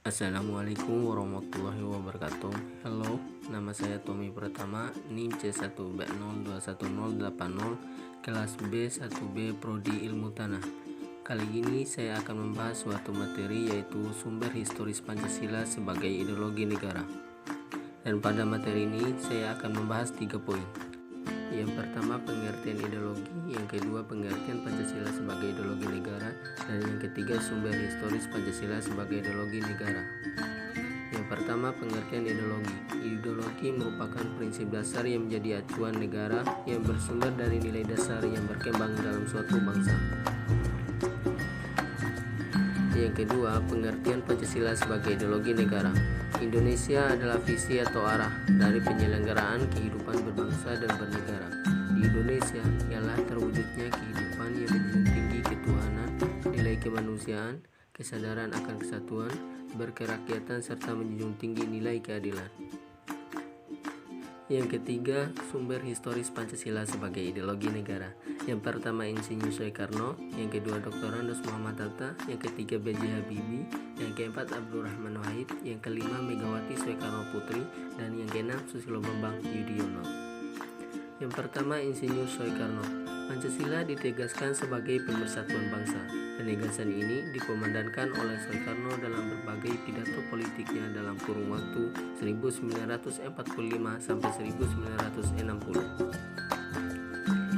Assalamualaikum warahmatullahi wabarakatuh. Halo, nama saya Tommy Pratama, NIM C1B0211080, kelas B1B Prodi Ilmu Tanah. Kali ini saya akan membahas suatu materi, yaitu sumber historis Pancasila sebagai ideologi negara. Dan pada materi ini saya akan membahas 3 poin. Yang pertama, pengertian ideologi. Yang kedua, pengertian Pancasila sebagai ideologi negara. Dan yang ketiga, sumber historis Pancasila sebagai ideologi negara. Yang pertama, pengertian ideologi. Ideologi merupakan prinsip dasar yang menjadi acuan negara yang bersumber dari nilai dasar yang berkembang dalam suatu bangsa. Yang kedua, pengertian Pancasila sebagai ideologi negara. Indonesia adalah visi atau arah dari penyelenggaraan kehidupan berbangsa dan bernegara. Di Indonesia ialah terwujudnya kehidupan yang menjunjung tinggi ketuhanan, nilai kemanusiaan, kesadaran akan kesatuan, berkerakyatan, serta menjunjung tinggi nilai keadilan. Yang ketiga, sumber historis Pancasila sebagai ideologi negara. Yang pertama, Insinyur Soekarno. Yang kedua, Dr. Andos Muhammad Hatta. Yang ketiga, B.J. Habibie. Yang keempat, Abdurrahman Wahid. Yang kelima, Megawati Soekarno Putri. Dan yang keenam, Susilo Bambang Yudhoyono. Yang pertama, Insinyur Soekarno. Pancasila ditegaskan sebagai pemersatuan bangsa. Penegasan ini dikomandangkan oleh Soekarno dalam berbagai pidato politiknya dalam kurun waktu 1945 sampai 1960.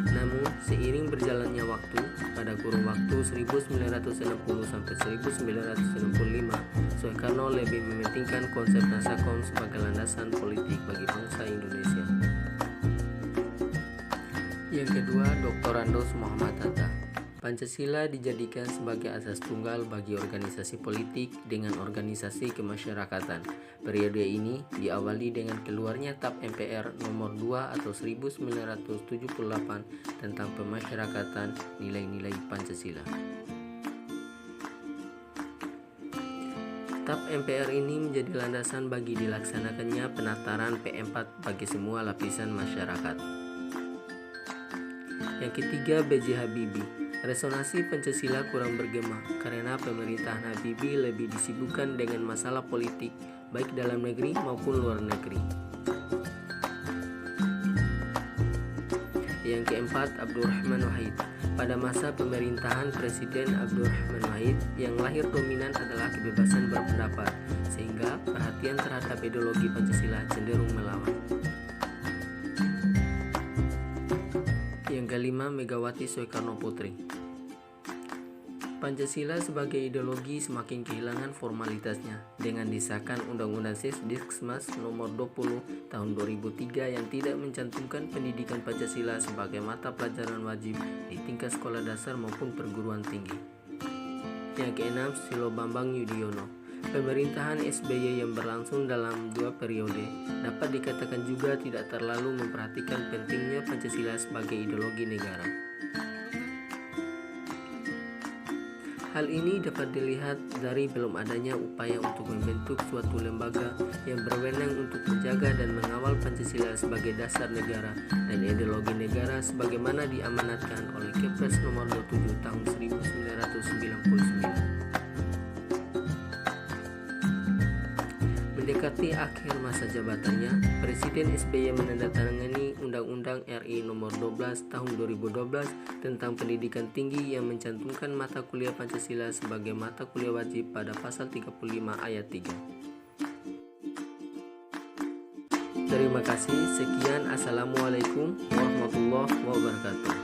Namun, seiring berjalannya waktu, pada kurun waktu 1960 sampai 1965, Soekarno lebih mementingkan konsep Nasakon sebagai landasan politik bagi bangsa Indonesia. Yang kedua, Dr. Andos Muhammad Hatta. Pancasila dijadikan sebagai asas tunggal bagi organisasi politik dengan organisasi kemasyarakatan. Periode ini diawali dengan keluarnya TAP MPR nomor 2 atau 1978 tentang pemasyarakatan nilai-nilai Pancasila. TAP MPR ini menjadi landasan bagi dilaksanakannya penataran P4 bagi semua lapisan masyarakat. Yang ketiga, B.J. Habibie. Resonansi Pancasila kurang bergema karena pemerintahan Habibie lebih disibukkan dengan masalah politik baik dalam negeri maupun luar negeri. Yang keempat, Abdurrahman Wahid. Pada masa pemerintahan Presiden Abdurrahman Wahid, yang lahir dominan adalah kebebasan berpendapat, sehingga perhatian terhadap ideologi Pancasila cenderung melawan. Yang kelima, Megawati Soekarno Putri. Pancasila sebagai ideologi semakin kehilangan formalitasnya dengan disahkan Undang-Undang Sisdiknas nomor 20 tahun 2003 yang tidak mencantumkan pendidikan Pancasila sebagai mata pelajaran wajib di tingkat sekolah dasar maupun perguruan tinggi. Yang keenam, Susilo Bambang Yudhoyono. Pemerintahan SBY yang berlangsung dalam 2 periode dapat dikatakan juga tidak terlalu memperhatikan pentingnya Pancasila sebagai ideologi negara. Hal ini dapat dilihat dari belum adanya upaya untuk membentuk suatu lembaga yang berwenang untuk menjaga dan mengawal Pancasila sebagai dasar negara dan ideologi negara sebagaimana diamanatkan oleh Kepres nomor 27 tahun 1999. Mendekati akhir masa jabatannya, Presiden SBY menandatangani Undang-Undang RI nomor 12 tahun 2012 tentang pendidikan tinggi yang mencantumkan mata kuliah Pancasila sebagai mata kuliah wajib pada pasal 35 ayat 3. Terima kasih. Sekian. Assalamualaikum warahmatullahi wabarakatuh.